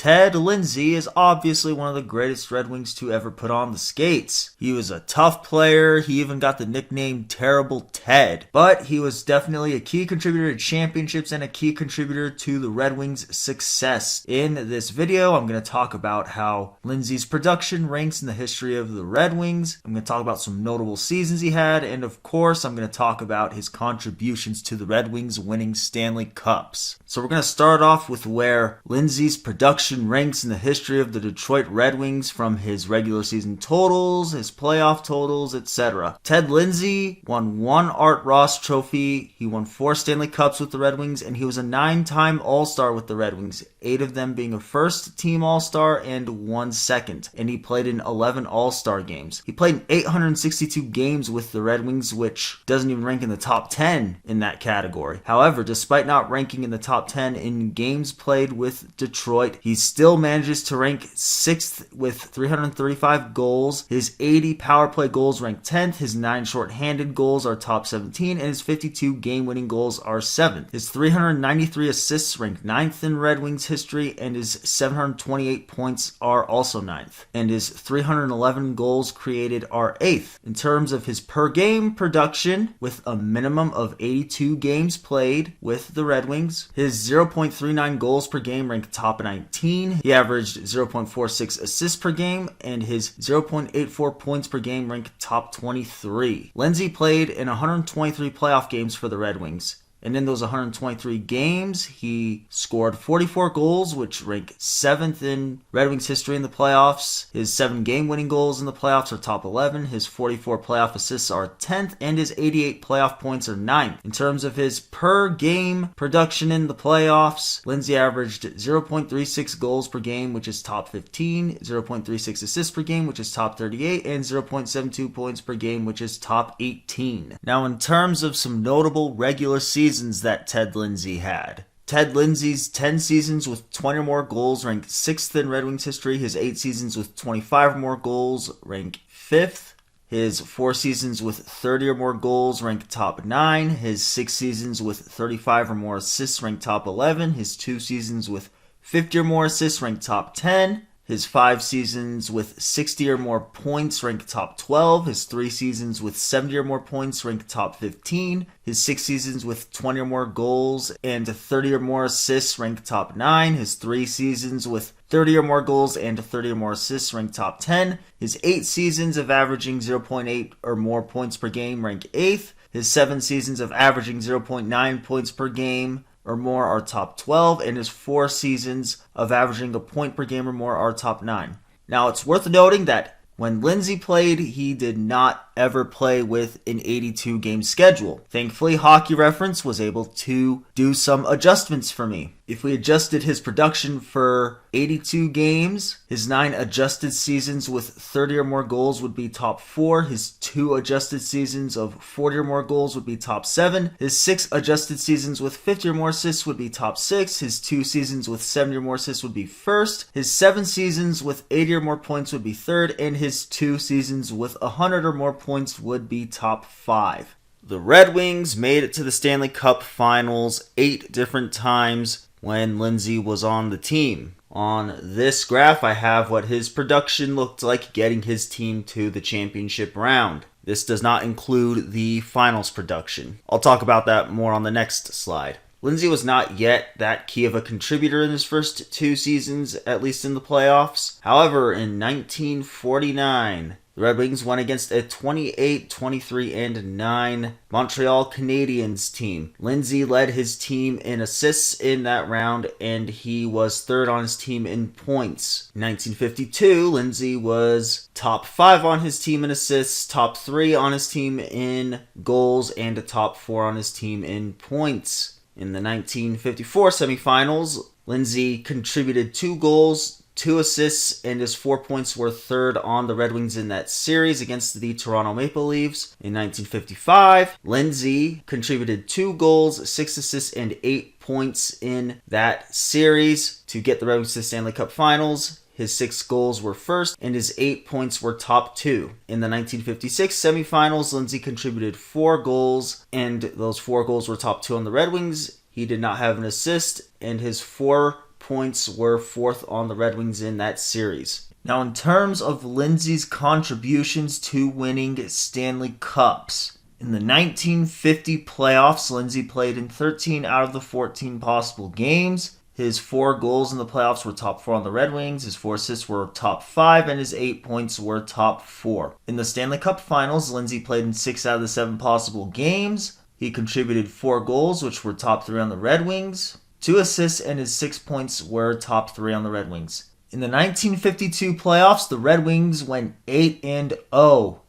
Ted Lindsay is obviously one of the greatest Red Wings to ever put on the skates. He was a tough player, he even got the nickname Terrible Ted, but he was definitely a key contributor to championships and a key contributor to the Red Wings' success. In this video, I'm going to talk about how Lindsay's production ranks in the history of the Red Wings. I'm going to talk about some notable seasons he had, and of course, I'm going to talk about his contributions to the Red Wings winning Stanley Cups. So we're going to start off with where Lindsay's production ranks in the history of the Detroit Red Wings, from his regular season totals, his playoff totals, etc. Ted Lindsay won 1 Art Ross trophy, he won 4 Stanley Cups with the Red Wings, and he was a 9-time All-Star with the Red Wings, 8 of them being a first-team All-Star and 1 second. And he played in 11 All-Star games. He played in 862 games with the Red Wings, which doesn't even rank in the top 10 in that category. However, despite not ranking in the top 10 in games played with Detroit, he still manages to rank 6th with 335 goals. His 80 power play goals rank 10th, his 9 shorthanded goals are top 17, and his 52 game-winning goals are 7th. His 393 assists rank 9th in Red Wings history, and his 728 points are also 9th. And his 311 goals created are 8th. In terms of his per-game production, with a minimum of 82 games played with the Red Wings, his 0.39 goals per game ranked top 19. He averaged 0.46 assists per game, and his 0.84 points per game ranked top 23. Lindsay played in 123 playoff games for the Red Wings. And in those 123 games, he scored 44 goals, which rank 7th in Red Wings history in the playoffs. His 7 game-winning goals in the playoffs are top 11. His 44 playoff assists are 10th, and his 88 playoff points are 9th. In terms of his per-game production in the playoffs, Lindsay averaged 0.36 goals per game, which is top 15, 0.36 assists per game, which is top 38, and 0.72 points per game, which is top 18. Now, in terms of some notable regular seasons that Ted Lindsay had. Ted Lindsay's 10 seasons with 20 or more goals rank 6th in Red Wings history. His 8 seasons with 25 or more goals rank 5th. His 4 seasons with 30 or more goals rank top 9. His 6 seasons with 35 or more assists rank top 11. His 2 seasons with 50 or more assists rank top 10. His 5 seasons with 60 or more points ranked top 12. His 3 seasons with 70 or more points ranked top 15. His 6 seasons with 20 or more goals and 30 or more assists ranked top 9. His 3 seasons with 30 or more goals and 30 or more assists ranked top 10. His 8 seasons of averaging 0.8 or more points per game rank 8th. His 7 seasons of averaging 0.9 points per game or more are top 12, and his 4 seasons of averaging a point per game or more are top 9. Now, it's worth noting that when Lindsay played, he did not ever play with an 82-game schedule. Thankfully, Hockey Reference was able to do some adjustments for me. If we adjusted his production for 82 games, his 9 adjusted seasons with 30 or more goals would be top 4. His 2 adjusted seasons of 40 or more goals would be top 7. His 6 adjusted seasons with 50 or more assists would be top 6. His 2 seasons with 70 or more assists would be first. His 7 seasons with 80 or more points would be third. And his 2 seasons with 100 or more points would be top 5. The Red Wings made it to the Stanley Cup Finals 8 different times when Lindsay was on the team. On this graph, I have what his production looked like getting his team to the championship round. This does not include the finals production. I'll talk about that more on the next slide. Lindsay was not yet that key of a contributor in his first 2 seasons, at least in the playoffs. However, in 1949, the Red Wings went against a 28-23-9 Montreal Canadiens team. Lindsay led his team in assists in that round, and he was 3rd on his team in points. In 1952, Lindsay was top 5 on his team in assists, top 3 on his team in goals, and a top 4 on his team in points. In the 1954 semifinals, Lindsay contributed 2 goals, 2 assists, and his 4 points were 3rd on the Red Wings in that series against the Toronto Maple Leafs. In 1955, Lindsay contributed 2 goals, 6 assists, and 8 points in that series to get the Red Wings to the Stanley Cup Finals. His 6 goals were first, and his 8 points were top 2. In the 1956 semifinals, Lindsay contributed 4 goals, and those 4 goals were top 2 on the Red Wings. He did not have an assist, and his 4 points were fourth on the Red Wings in that series. Now, in terms of Lindsay's contributions to winning Stanley Cups, in the 1950 playoffs, Lindsay played in 13 out of the 14 possible games. His 4 goals in the playoffs were top 4 on the Red Wings, his 4 assists were top 5, and his 8 points were top 4. In the Stanley Cup Finals, Lindsay played in 6 out of the 7 possible games. He contributed 4 goals, which were top 3 on the Red Wings, 2 assists, and his 6 points were top 3 on the Red Wings. In the 1952 playoffs, the Red Wings went 8-0.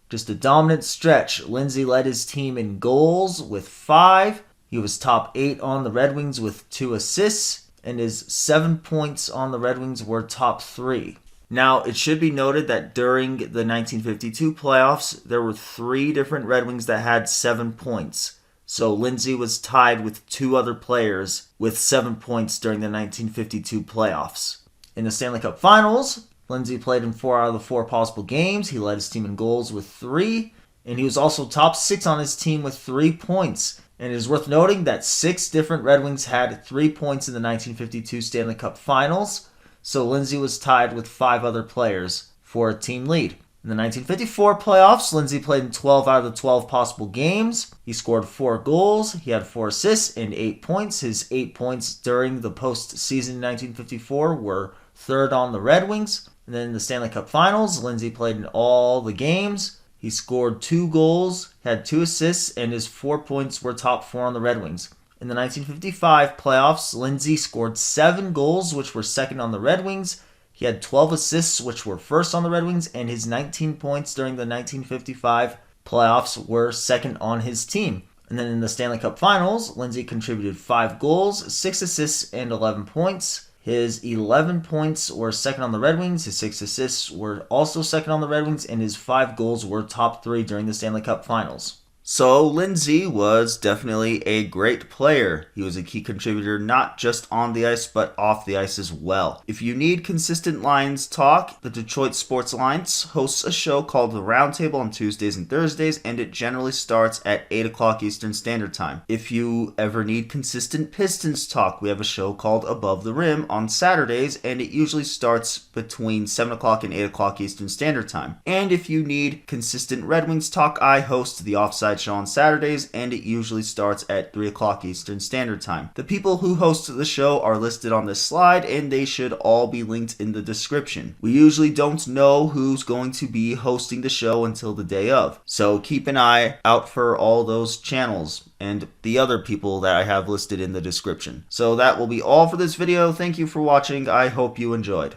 Just a dominant stretch. Lindsay led his team in goals with 5. He was top 8 on the Red Wings with 2 assists, and his 7 points on the Red Wings were top 3. Now, it should be noted that during the 1952 playoffs, there were 3 different Red Wings that had 7 points. So Lindsay was tied with 2 other players with 7 points during the 1952 playoffs. In the Stanley Cup Finals, Lindsay played in 4 out of the 4 possible games. He led his team in goals with 3, and he was also top 6 on his team with 3 points. And it is worth noting that 6 different Red Wings had 3 points in the 1952 Stanley Cup Finals, so Lindsay was tied with 5 other players for a team lead. In the 1954 playoffs, Lindsay played in 12 out of the 12 possible games. He scored 4 goals, he had 4 assists, and 8 points. His 8 points during the postseason in 1954 were 3rd on the Red Wings. And then in the Stanley Cup Finals, Lindsay played in all the games. He scored 2 goals, had 2 assists, and his 4 points were top 4 on the Red Wings. In the 1955 playoffs, Lindsay scored 7 goals, which were 2nd on the Red Wings. He had 12 assists, which were 1st on the Red Wings, and his 19 points during the 1955 playoffs were 2nd on his team. And then in the Stanley Cup Finals, Lindsay contributed 5 goals, 6 assists, and 11 points. His 11 points were 2nd on the Red Wings, his 6 assists were also 2nd on the Red Wings, and his 5 goals were top 3 during the Stanley Cup Finals. So Lindsay was definitely a great player. He was a key contributor not just on the ice, but off the ice as well. If you need consistent Lions talk, the Detroit Sports Alliance hosts a show called The Roundtable on Tuesdays and Thursdays, and it generally starts at 8 o'clock Eastern Standard Time. If you ever need consistent Pistons talk, we have a show called Above the Rim on Saturdays, and it usually starts between 7 o'clock and 8 o'clock Eastern Standard Time. And if you need consistent Red Wings talk, I host the Offside Show on Saturdays, and it usually starts at 3 o'clock Eastern Standard Time. The people who host the show are listed on this slide, and they should all be linked in the description. We usually don't know who's going to be hosting the show until the day of, so keep an eye out for all those channels and the other people that I have listed in the description. So that will be all for this video. Thank you for watching. I hope you enjoyed.